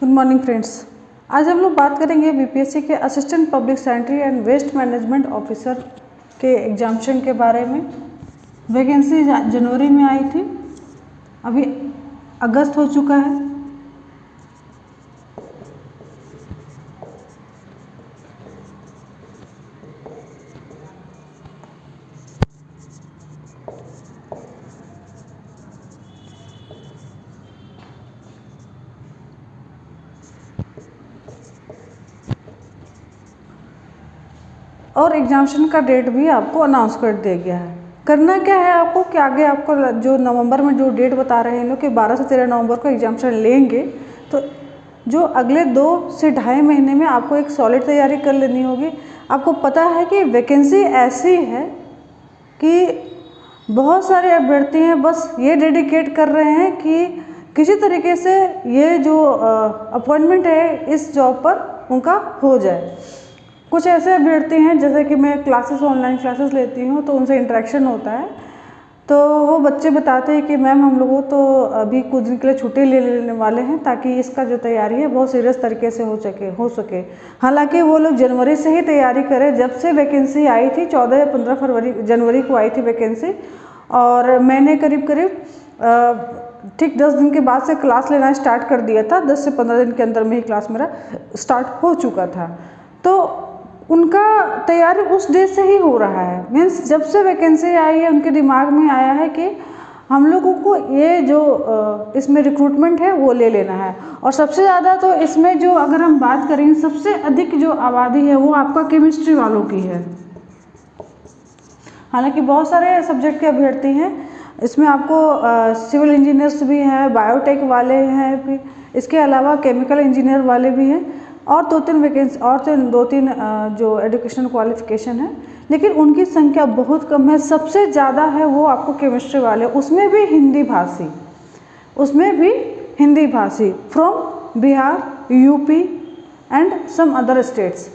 Good morning friends. आज हम लोग बात करेंगे बीपीएससी के assistant public sanitary and waste management officer के एग्जामिनेशन के बारे में। वैकेंसी जनवरी में आई थी, अभी अगस्त हो चुका है। और एग्जामिनेशन का डेट भी आपको अनाउंस कर दिया गया है। करना क्या है आपको कि आगे आपको जो नवंबर में जो डेट बता रहे हैं लोग कि 12 से 13 नवंबर को एग्जामिनेशन लेंगे, तो जो अगले 2 से ढाई महीने में आपको एक सॉलिड तैयारी कर लेनी होगी। आपको पता है कि वैकेंसी ऐसी है कि बहुत सारे अभ्यर्थी हैं बस ये डेडिकेट कर रहे हैं कि किसी तरीके से ये जो अपॉइंटमेंट है इस जॉब पर उनका हो जाए। कुछ ऐसे अभ्यर्थी हैं, जैसे कि मैं क्लासेस ऑनलाइन क्लासेस लेती हूँ तो उनसे इंटरेक्शन होता है, तो वो बच्चे बताते हैं कि मैम हम लोगों तो अभी कुछ दिन के लिए छुट्टी ले लेने वाले हैं ताकि इसका जो तैयारी है बहुत सीरियस तरीके से हो सके। हालांकि वो लोग जनवरी से ही तैयारी करें। जब से वैकेंसी आई थी 14 या 15 जनवरी को आई थी वैकेंसी, और मैंने करीब ठीक 10 दिन के बाद से क्लास लेना स्टार्ट कर दिया था। 10 से 15 दिन के अंदर में ही क्लास मेरा स्टार्ट हो चुका था। तो उनका तैयारी उस डेट से ही हो रहा है। मीन्स जब से वैकेंसी आई है उनके दिमाग में आया है कि हम लोगों को ये जो इसमें रिक्रूटमेंट है वो ले लेना है। और सबसे ज़्यादा तो इसमें जो अगर हम बात करें, सबसे अधिक जो आबादी है वो आपका केमिस्ट्री वालों की है। हालांकि बहुत सारे सब्जेक्ट के अभ्यर्थी हैं, इसमें आपको सिविल इंजीनियर्स भी हैं, बायोटेक वाले हैं, फिर इसके अलावा केमिकल इंजीनियर वाले भी हैं, और 2-3 वैकेंसी और 2-3 जो एजुकेशनल क्वालिफिकेशन है, लेकिन उनकी संख्या बहुत कम है। सबसे ज़्यादा है वो आपको केमिस्ट्री वाले, उसमें भी हिंदी भाषी from Bihar, UP and some other states.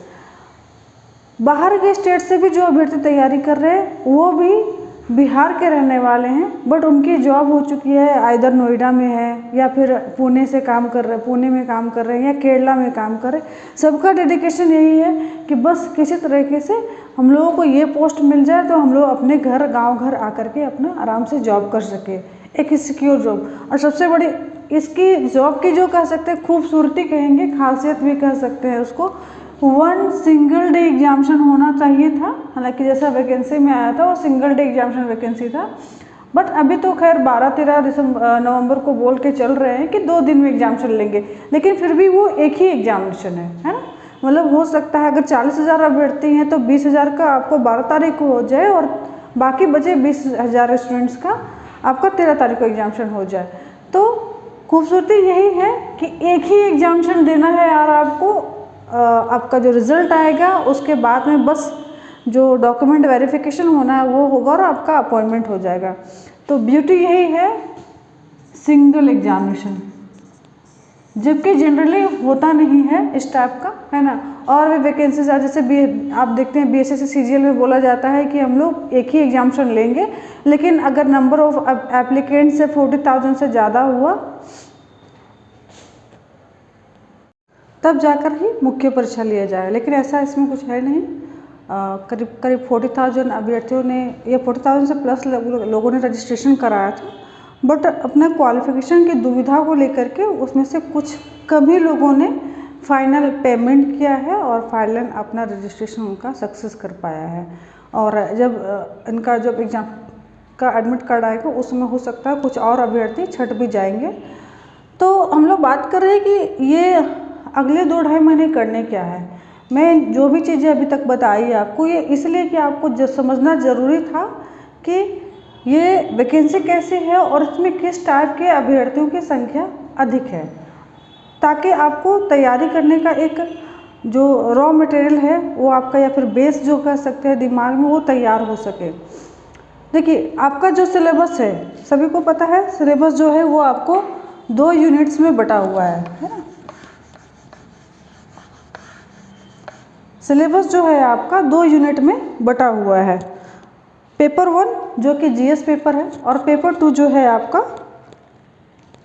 बाहर के स्टेट से भी जो अभ्यर्थी तैयारी कर रहे हैं वो भी बिहार के रहने वाले हैं, बट उनकी जॉब हो चुकी है, आइदर नोएडा में है या फिर पुणे में काम कर रहे हैं या केरला में काम कर रहे हैं। सबका डेडिकेशन यही है कि बस किसी तरीके से हम लोगों को ये पोस्ट मिल जाए तो हम लोग अपने गांव घर आकर के अपना आराम से जॉब कर सके, एक सिक्योर जॉब। और सबसे बड़ी इसकी जॉब की जो कह सकते हैं खूबसूरती कहेंगे, खासियत भी कह सकते हैं उसको, 1 सिंगल डे एग्जामिनेशन होना चाहिए था। हालांकि जैसा वैकेंसी में आया था वो सिंगल डे एग्जामिनेशन वैकेंसी था, बट अभी तो खैर 12-13 नवंबर को बोल के चल रहे हैं कि 2 दिन में एग्जामिनेशन लेंगे, लेकिन फिर भी वो एक ही एग्जामिनेशन है ना। मतलब हो सकता है अगर 40,000 अभ्यर्थी हैं तो 20,000 का आपको 12 तारीख को हो जाए और बाकी बचे 20,000 स्टूडेंट्स का आपका 13 तारीख को एग्जामिनेशन हो जाए। तो खूबसूरती यही है कि एक ही एग्जामिनेशन देना है यार आपको। आपका जो रिज़ल्ट आएगा उसके बाद में बस जो डॉक्यूमेंट वेरिफिकेशन होना है वो होगा और आपका अपॉइंटमेंट हो जाएगा। तो ब्यूटी यही है सिंगल एग्जामिनेशन, जबकि जनरली होता नहीं है इस टाइप का, है ना। और भी वैकेंसीज जैसे आप देखते हैं बीएसएससी सीजीएल में बोला जाता है कि हम लोग एक ही एग्जामिनेशन लेंगे, लेकिन अगर नंबर ऑफ एप्लीकेंट से 40,000 से ज़्यादा हुआ तब जाकर ही मुख्य परीक्षा लिया जाए। लेकिन ऐसा इसमें कुछ है नहीं। करीब 40,000 अभ्यर्थियों ने या 40,000 से प्लस लोगों ने रजिस्ट्रेशन कराया था, बट अपना क्वालिफिकेशन की दुविधा को लेकर के उसमें से कुछ कम ही लोगों ने फाइनल पेमेंट किया है और फाइनल अपना रजिस्ट्रेशन उनका सक्सेस कर पाया है। और जब इनका जब एग्ज़ाम का एडमिट कार्ड आएगा उसमें हो सकता है कुछ और अभ्यर्थी छट भी जाएंगे। तो हम लोग बात कर रहे हैं कि ये अगले 2-2.5 महीने करने क्या है। मैं जो भी चीज़ें अभी तक बताई आपको, ये इसलिए कि आपको समझना ज़रूरी था कि ये वैकेंसी कैसे है और इसमें किस टाइप के अभ्यर्थियों की संख्या अधिक है, ताकि आपको तैयारी करने का एक जो रॉ मटेरियल है वो आपका, या फिर बेस जो कह सकते हैं दिमाग में, वो तैयार हो सके। देखिए आपका जो सिलेबस है, सभी को पता है सिलेबस जो है वो आपको 2 यूनिट्स में बटा हुआ है ना। सिलेबस जो है आपका 2 यूनिट में बटा हुआ है। पेपर 1 जो कि जीएस पेपर है और पेपर 2 जो है आपका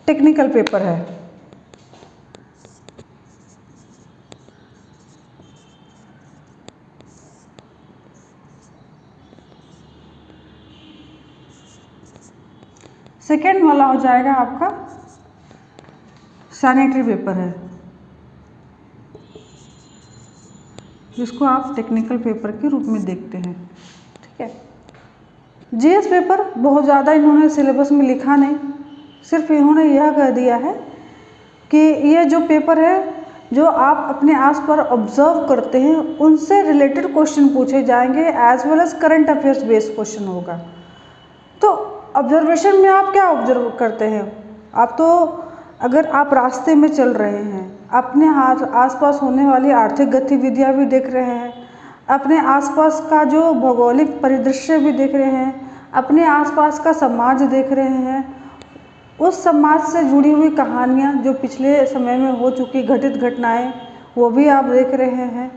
टेक्निकल पेपर है। सेकेंड वाला हो जाएगा आपका सैनिटरी पेपर है, जिसको आप टेक्निकल पेपर के रूप में देखते हैं। ठीक है, जीएस पेपर बहुत ज़्यादा इन्होंने सिलेबस में लिखा नहीं, सिर्फ इन्होंने यह कह दिया है कि ये जो पेपर है जो आप अपने आस पास ऑब्जर्व करते हैं उनसे रिलेटेड क्वेश्चन पूछे जाएंगे, as well as current affairs based question होगा। तो ऑब्जर्वेशन में आप क्या ऑब्जर्व करते हैं? आप तो अगर आप रास्ते में चल रहे हैं, अपने आसपास होने वाली आर्थिक गतिविधियां भी देख रहे हैं, अपने आसपास का जो भौगोलिक परिदृश्य भी देख रहे हैं, अपने आसपास का समाज देख रहे हैं, उस समाज से जुड़ी हुई कहानियाँ जो पिछले समय में हो चुकी घटित घटनाएं वो भी आप देख रहे हैं,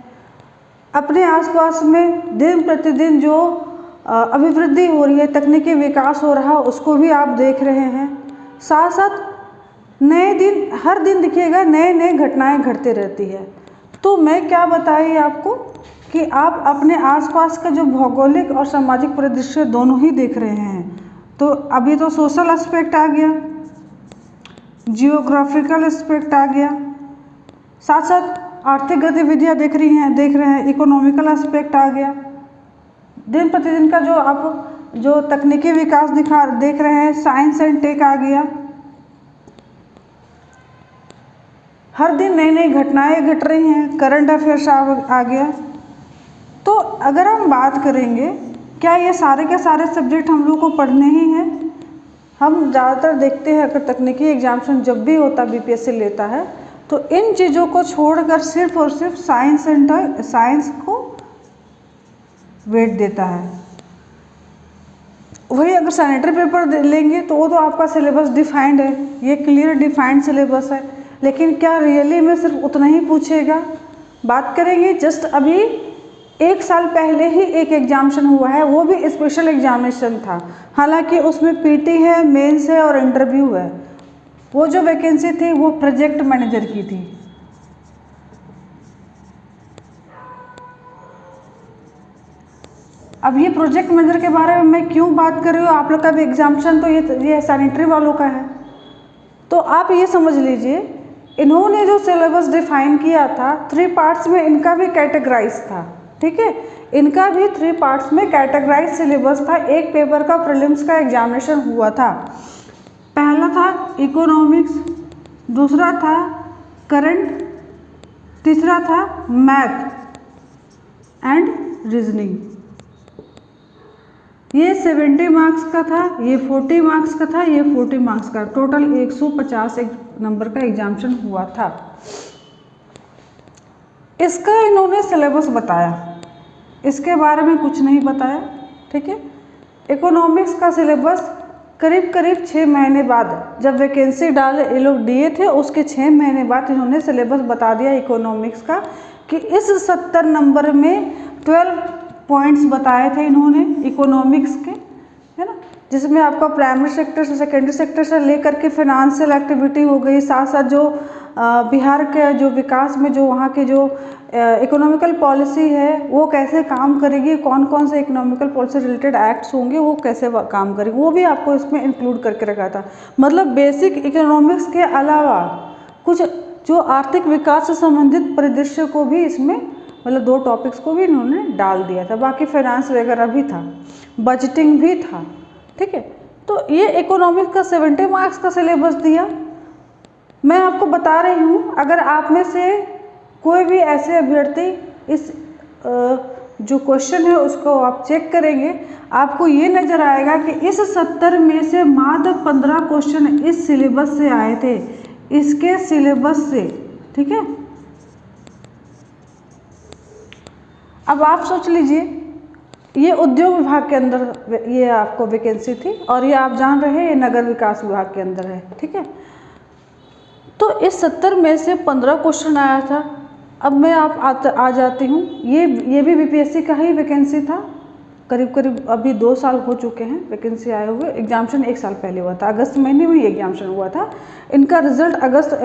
अपने आसपास में दिन प्रतिदिन जो अभिवृद्धि हो रही है, तकनीकी विकास हो रहा है, उसको भी आप देख रहे हैं। साथ साथ नए दिन, हर दिन दिखिएगा नए नए घटनाएं घटती रहती है। तो मैं क्या बताई आपको कि आप अपने आसपास का जो भौगोलिक और सामाजिक परिदृश्य दोनों ही देख रहे हैं। तो अभी तो सोशल एस्पेक्ट आ गया, जियोग्राफिकल एस्पेक्ट आ गया, साथ साथ आर्थिक गतिविधियां देख रहे हैं, इकोनॉमिकल एस्पेक्ट आ गया, दिन प्रतिदिन का जो आप जो तकनीकी विकास देख रहे हैं, साइंस एंड टेक आ गया, हर दिन नई नई घटनाएं घट रही हैं, करंट अफेयर्स आ गया। तो अगर हम बात करेंगे क्या ये सारे के सारे सब्जेक्ट हम लोग को पढ़ने ही हैं? हम ज़्यादातर देखते हैं अगर तकनीकी एग्जामिनेशन जब भी होता बीपीएससी लेता है तो इन चीज़ों को छोड़कर सिर्फ और सिर्फ साइंस को वेट देता है। वही अगर सैनिटरी पेपर लेंगे तो वो तो आपका सिलेबस डिफाइंड है, ये क्लियर डिफाइंड सिलेबस है, लेकिन क्या रियली में सिर्फ उतना ही पूछेगा? बात करेंगे जस्ट अभी 1 साल पहले ही एक एग्जामिनेशन हुआ है, वो भी स्पेशल एग्जामिनेशन था, हालांकि उसमें पीटी है, मेंस है और इंटरव्यू है। वो जो वैकेंसी थी वो प्रोजेक्ट मैनेजर की थी। अब ये प्रोजेक्ट मैनेजर के बारे में मैं क्यों बात कर रही हूँ, आप लोग का भी एग्जामिनेशन तो ये सैनिटरी वालों का है। तो आप ये समझ लीजिए इन्होंने जो सिलेबस डिफाइन किया था 3 पार्ट्स में इनका भी कैटेगराइज था। ठीक है, इनका भी 3 पार्ट्स में कैटेगराइज सिलेबस था। एक पेपर का प्रीलिम्स का एग्जामिनेशन हुआ था, पहला था इकोनॉमिक्स, दूसरा था करंट, तीसरा था मैथ एंड रीजनिंग। ये 70 मार्क्स का था, ये 40 मार्क्स का था, ये 40 मार्क्स का, टोटल 150 नंबर का एग्जामिनेशन हुआ था। इसका इन्होंने सिलेबस बताया, इसके बारे में कुछ नहीं बताया। ठीक है, इकोनॉमिक्स का सिलेबस करीब 6 महीने बाद जब वैकेंसी डाले ये लोग दिए थे उसके 6 महीने बाद इन्होंने सिलेबस बता दिया इकोनॉमिक्स का कि इस 70 नंबर में 12 पॉइंट्स बताए थे इन्होंने इकोनॉमिक्स के, है ना, जिसमें आपका प्राइमरी सेक्टर से सेकेंडरी सेक्टर से लेकर के फाइनेंशियल एक्टिविटी हो गई, साथ साथ जो बिहार के जो विकास में जो वहाँ के जो इकोनॉमिकल पॉलिसी है वो कैसे काम करेगी, कौन कौन से इकोनॉमिकल पॉलिसी रिलेटेड एक्ट्स होंगे वो कैसे काम करेगी, वो भी आपको इसमें इंक्लूड करके रखा था। मतलब बेसिक इकोनॉमिक्स के अलावा कुछ जो आर्थिक विकास से संबंधित परिदृश्य को भी इसमें, मतलब 2 टॉपिक्स को भी इन्होंने डाल दिया था। बाकी फाइनेंस वगैरह भी था, बजटिंग भी था। ठीक है, तो ये इकोनॉमिक्स का 70 मार्क्स का सिलेबस दिया। मैं आपको बता रही हूँ अगर आप में से कोई भी ऐसे अभ्यर्थी इस जो क्वेश्चन है उसको आप चेक करेंगे, आपको ये नज़र आएगा कि इस 70 में से मात्र 15 क्वेश्चन इस सिलेबस से आए थे, इसके सिलेबस से। ठीक है, अब आप सोच लीजिए ये उद्योग विभाग के अंदर ये आपको वैकेंसी थी और ये आप जान रहे हैं ये नगर विकास विभाग के अंदर है। ठीक है, तो इस 70 में से 15 क्वेश्चन आया था। अब मैं आ जाती हूँ, ये भी बीपीएससी का ही वैकेंसी था, करीब अभी 2 साल हो चुके हैं वैकेंसी आए हुए। एग्जामिनेशन 1 साल पहले हुआ था, अगस्त महीने में एग्जामिनेशन हुआ था। इनका रिजल्ट अगस्त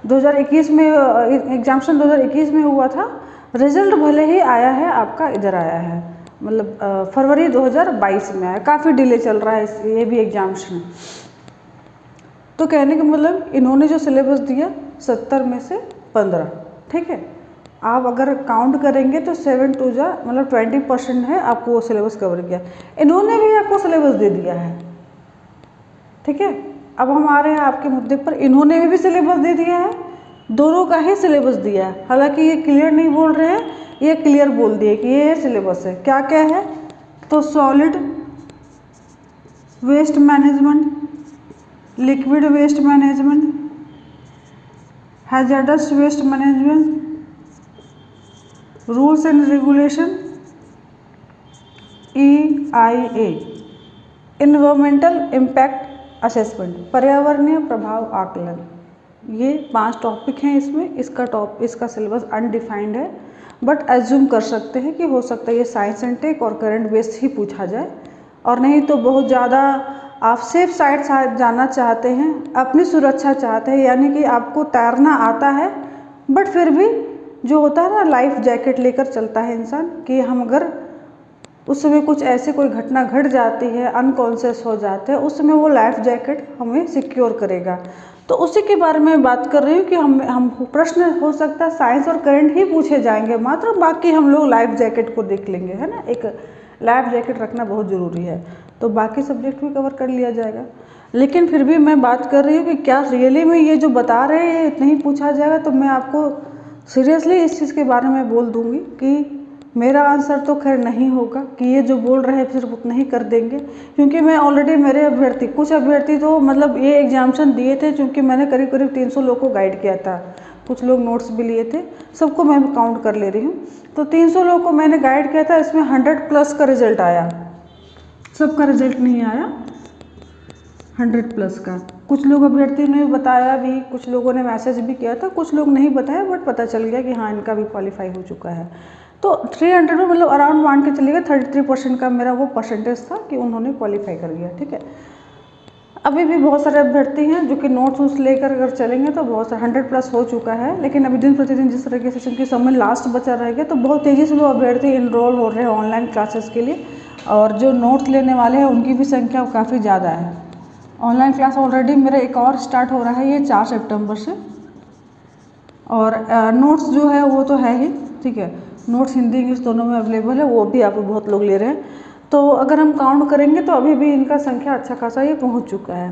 2021 में, एग्जामिनेशन 2021 में हुआ था। रिजल्ट भले ही आया है आपका इधर आया है, मतलब फरवरी 2022 में आया, काफ़ी डिले चल रहा है ये भी एग्जामिनेशन। तो कहने का मतलब इन्होंने जो सिलेबस दिया 70 में से 15, ठीक है। आप अगर काउंट करेंगे तो 7 2 जा मतलब 20% है, आपको वो सिलेबस कवर किया। इन्होंने भी आपको सिलेबस दे दिया है, ठीक है। अब हम आ रहे हैं आपके मुद्दे पर, इन्होंने भी सिलेबस दे दिया है, दोनों का ही सिलेबस दिया है। हालांकि ये क्लियर नहीं बोल रहे हैं, ये क्लियर बोल दिए कि ये सिलेबस है। क्या क्या है? तो solid waste management, liquid waste management, hazardous waste management, rules and regulation, EIA, environmental impact assessment, पर्यावरणीय प्रभाव आकलन। ये 5 टॉपिक हैं इसमें। इसका सिलेबस अनडिफाइंड है, बट एज्यूम कर सकते हैं कि हो सकता है ये साइंस एंड टेक और करंट बेस्ड ही पूछा जाए, और नहीं तो बहुत ज़्यादा आप सेफ साइड जाना चाहते हैं, अपनी सुरक्षा चाहते हैं, यानी कि आपको तैरना आता है बट फिर भी जो होता है ना, लाइफ जैकेट लेकर चलता है इंसान कि हम अगर उस समय कुछ ऐसे कोई घटना घट जाती है, अनकॉन्शियस हो जाते हैं, उस समय वो लाइफ जैकेट हमें सिक्योर करेगा। तो उसी के बारे में बात कर रही हूँ कि हम प्रश्न हो सकता है साइंस और करंट ही पूछे जाएंगे मात्र, बाकी हम लोग लाइफ जैकेट को देख लेंगे, है ना। एक लाइफ जैकेट रखना बहुत ज़रूरी है, तो बाकी सब्जेक्ट भी कवर कर लिया जाएगा। लेकिन फिर भी मैं बात कर रही हूँ कि क्या रियली में ये जो बता रहे हैं ये नहीं पूछा जाएगा, तो मैं आपको सीरियसली इस चीज़ के बारे में बोल दूँगी कि मेरा आंसर तो खैर नहीं होगा कि ये जो बोल रहे हैं सिर्फ उतना ही कर देंगे, क्योंकि मैं ऑलरेडी मेरे अभ्यर्थी कुछ अभ्यर्थी तो मतलब ये एग्जामिशन दिए थे, क्योंकि मैंने करीब करीब 300 लोग को गाइड किया था, कुछ लोग नोट्स भी लिए थे, सबको मैं काउंट कर ले रही हूँ। तो 300 लोग को मैंने गाइड किया था, इसमें 100+ का रिजल्ट आया, सबका रिजल्ट नहीं आया, 100+ का। कुछ लोग अभ्यर्थियों ने बताया भी, कुछ लोगों ने मैसेज भी किया था, कुछ लोग नहीं बताया, बट पता चल गया कि हाँ इनका भी क्वालिफाई हो चुका है। तो 300 में मतलब अराउंड मान के चलिएगा 33% का मेरा वो परसेंटेज था कि उन्होंने क्वालिफाई कर लिया, ठीक है। अभी भी बहुत सारे अभ्यर्थी हैं जो कि नोट्स लेकर अगर चलेंगे तो बहुत सारे 100+ हो चुका है, लेकिन अभी दिन प्रतिदिन जिस तरीके से क्योंकि समय लास्ट बचा रहेगा, तो बहुत तेज़ी से वो अभ्यर्थी इनरोल हो रहे हैं ऑनलाइन क्लासेस के लिए, और जो नोट्स लेने वाले हैं उनकी भी संख्या काफ़ी ज़्यादा है। ऑनलाइन क्लास ऑलरेडी मेरा एक और स्टार्ट हो रहा है, ये 4 सितंबर से, और नोट्स जो है वो तो है ही, ठीक है। नोट्स हिंदी इंग्लिश दोनों में अवेलेबल है, वो भी आप बहुत लोग ले रहे हैं। तो अगर हम काउंट करेंगे तो अभी भी इनका संख्या अच्छा खासा ये पहुंच चुका है।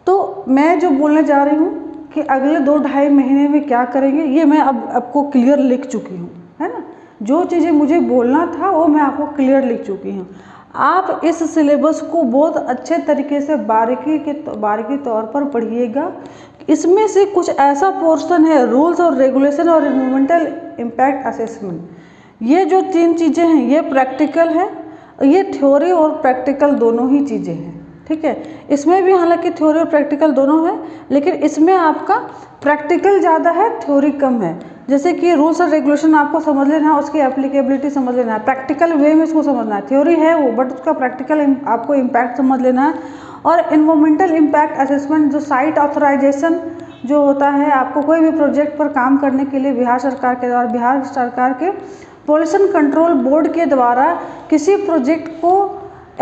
तो मैं जो बोलने जा रही हूँ कि अगले 2-2.5 महीने में क्या करेंगे, ये मैं अब आपको क्लियर लिख चुकी हूँ, है ना। जो चीज़ें मुझे बोलना था वो मैं आपको क्लियर लिख चुकी हूँ। आप इस सिलेबस को बहुत अच्छे तरीके से बारीकी तौर पर पढ़िएगा। इसमें से कुछ ऐसा पोर्शन है, रूल्स और रेगुलेशन और एनवायरमेंटल इम्पैक्ट असेसमेंट, ये जो 3 चीज़ें हैं ये प्रैक्टिकल है, ये थ्योरी और प्रैक्टिकल दोनों ही चीज़ें हैं, ठीक है। इसमें भी हालांकि थ्योरी और प्रैक्टिकल दोनों है, लेकिन इसमें आपका प्रैक्टिकल ज़्यादा है, थ्योरी कम है। जैसे कि रूल्स और रेगुलेशन आपको समझ लेना है, उसकी एप्लीकेबिलिटी समझ लेना है, प्रैक्टिकल वे में इसको समझना है। थ्योरी है वो, बट उसका प्रैक्टिकल आपको इम्पैक्ट समझ लेना है। और एनवायरमेंटल इम्पैक्ट असेसमेंट, जो साइट ऑथराइजेशन जो होता है, आपको कोई भी प्रोजेक्ट पर काम करने के लिए बिहार सरकार के द्वारा, बिहार सरकार के पोल्यूशन कंट्रोल बोर्ड के द्वारा किसी प्रोजेक्ट को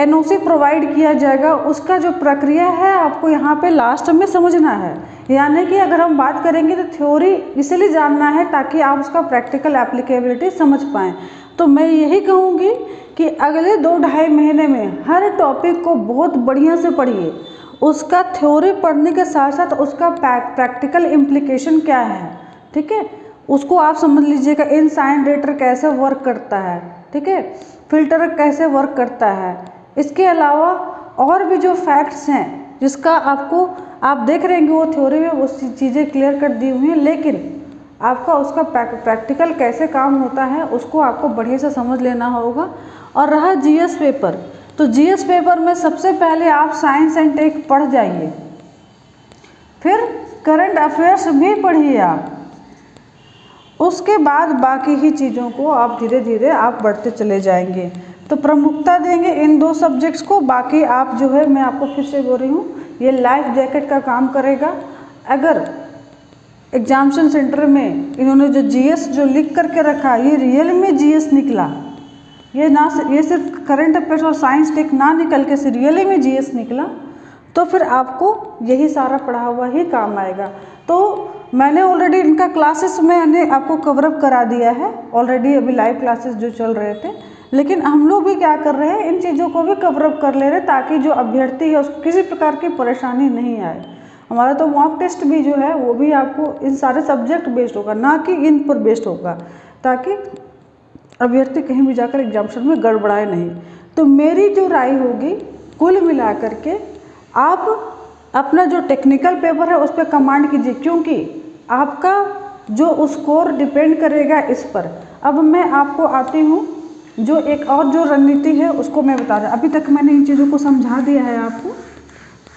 NOC प्रोवाइड किया जाएगा, उसका जो प्रक्रिया है आपको यहाँ पे लास्ट में समझना है। यानी कि अगर हम बात करेंगे तो थ्योरी इसलिए जानना है ताकि आप उसका प्रैक्टिकल एप्लीकेबिलिटी समझ पाएँ। तो मैं यही कहूँगी कि अगले 2-2.5 महीने में हर टॉपिक को बहुत बढ़िया से पढ़िए, उसका थ्योरी पढ़ने के साथ साथ उसका प्रैक्टिकल इम्प्लीकेशन क्या है, ठीक है, उसको आप समझ लीजिएगा। इनसाइनरेटर कैसे वर्क करता है, ठीक है, फिल्टर कैसे वर्क करता है। इसके अलावा और भी जो फैक्ट्स हैं जिसका आपको आप देख रहे हैं वो थ्योरी में वो चीज़ें क्लियर कर दी हुई हैं, लेकिन आपका उसका प्रैक्टिकल कैसे काम होता है उसको आपको बढ़िया से समझ लेना होगा। और रहा GS पेपर, तो GS पेपर में सबसे पहले आप साइंस एंड टेक पढ़ जाइए, फिर करंट अफेयर्स भी पढ़िए आप, उसके बाद बाकी ही चीज़ों को आप धीरे धीरे आप बढ़ते चले जाएंगे। तो प्रमुखता देंगे इन 2 सब्जेक्ट्स को, बाकी आप जो है मैं आपको फिर से बोल रही हूँ ये लाइफ जैकेट का काम करेगा। अगर एग्जामिनेशन सेंटर में इन्होंने जो GS जो लिख करके रखा ये रियल में GS निकला, ये सिर्फ करंट अफेयर्स और साइंस टेक ना निकल के रियली में GS निकला, तो फिर आपको यही सारा पढ़ा हुआ ही काम आएगा। तो मैंने ऑलरेडी इनका क्लासेस मैंने आपको कवरअप करा दिया है ऑलरेडी, अभी लाइव क्लासेस जो चल रहे थे, लेकिन हम लोग भी क्या कर रहे हैं, इन चीज़ों को भी कवरअप कर ले रहे हैं ताकि जो अभ्यर्थी है उसको किसी प्रकार की परेशानी नहीं आए। हमारा तो मॉक टेस्ट भी जो है वो भी आपको इन सारे सब्जेक्ट बेस्ड होगा, ना कि इन पर बेस्ड होगा, ताकि अभ्यर्थी कहीं भी जाकर एग्जामिनेशन में गड़बड़ाए नहीं। तो मेरी जो राय होगी कुल मिला करके आप अपना जो टेक्निकल पेपर है उस पर कमांड कीजिए, क्योंकि आपका जो स्कोर डिपेंड करेगा इस पर। अब मैं आपको आती हूँ जो एक और जो रणनीति है उसको मैं बता रहा हूँ। अभी तक मैंने इन चीज़ों को समझा दिया है आपको,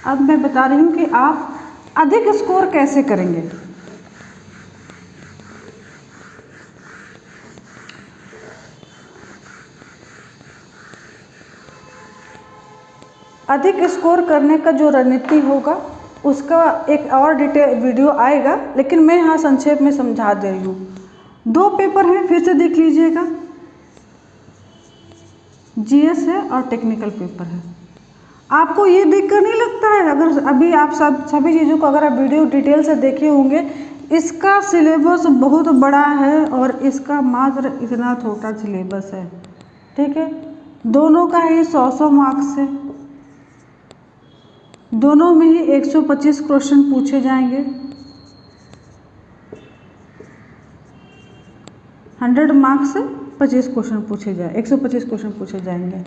अब मैं बता रही हूँ कि आप अधिक स्कोर कैसे करेंगे। अधिक स्कोर करने का जो रणनीति होगा उसका एक और डिटेल वीडियो आएगा, लेकिन मैं यहाँ संक्षेप में समझा दे रही हूँ। 2 पेपर हैं, फिर से देख लीजिएगा, जीएस है और टेक्निकल पेपर है। आपको ये देखकर नहीं लगता है, अगर अभी आप सभी चीज़ों को अगर आप वीडियो डिटेल से देखे होंगे, इसका सिलेबस बहुत बड़ा है और इसका मात्र इतना छोटा सिलेबस है, ठीक है। दोनों का ही 100 मार्क्स है, दोनों में ही 125 क्वेश्चन पूछे जाएंगे, 100 मार्क्स से 25 क्वेश्चन पूछे जाए 125 क्वेश्चन पूछे जाएंगे।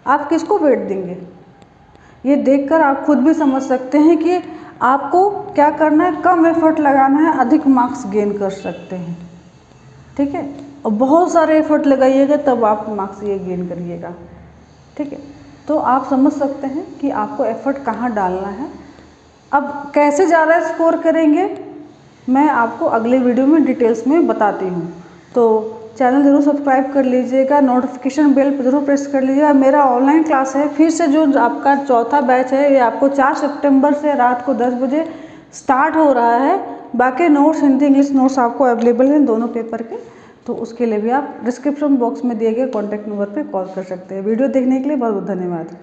आप किसको वेट देंगे, ये देखकर आप खुद भी समझ सकते हैं कि आपको क्या करना है, कम एफर्ट लगाना है, अधिक मार्क्स गेन कर सकते हैं, ठीक है। और बहुत सारे एफर्ट लगाइएगा तब आप मार्क्स ये गेन करिएगा, ठीक है। तो आप समझ सकते हैं कि आपको एफर्ट कहाँ डालना है। अब कैसे ज़्यादा स्कोर करेंगे मैं आपको अगले वीडियो में डिटेल्स में बताती हूँ। तो चैनल ज़रूर सब्सक्राइब कर लीजिएगा, नोटिफिकेशन बेल पर ज़रूर प्रेस कर लीजिएगा। मेरा ऑनलाइन क्लास है, फिर से जो आपका चौथा बैच है ये आपको 4 सितंबर से रात को 10 बजे स्टार्ट हो रहा है। बाकी नोट्स हिंदी इंग्लिश नोट्स आपको अवेलेबल हैं दोनों पेपर के, तो उसके लिए भी आप डिस्क्रिप्शन बॉक्स में दिए गए कॉन्टैक्ट नंबर पर कॉल कर सकते हैं। वीडियो देखने के लिए बहुत बहुत धन्यवाद।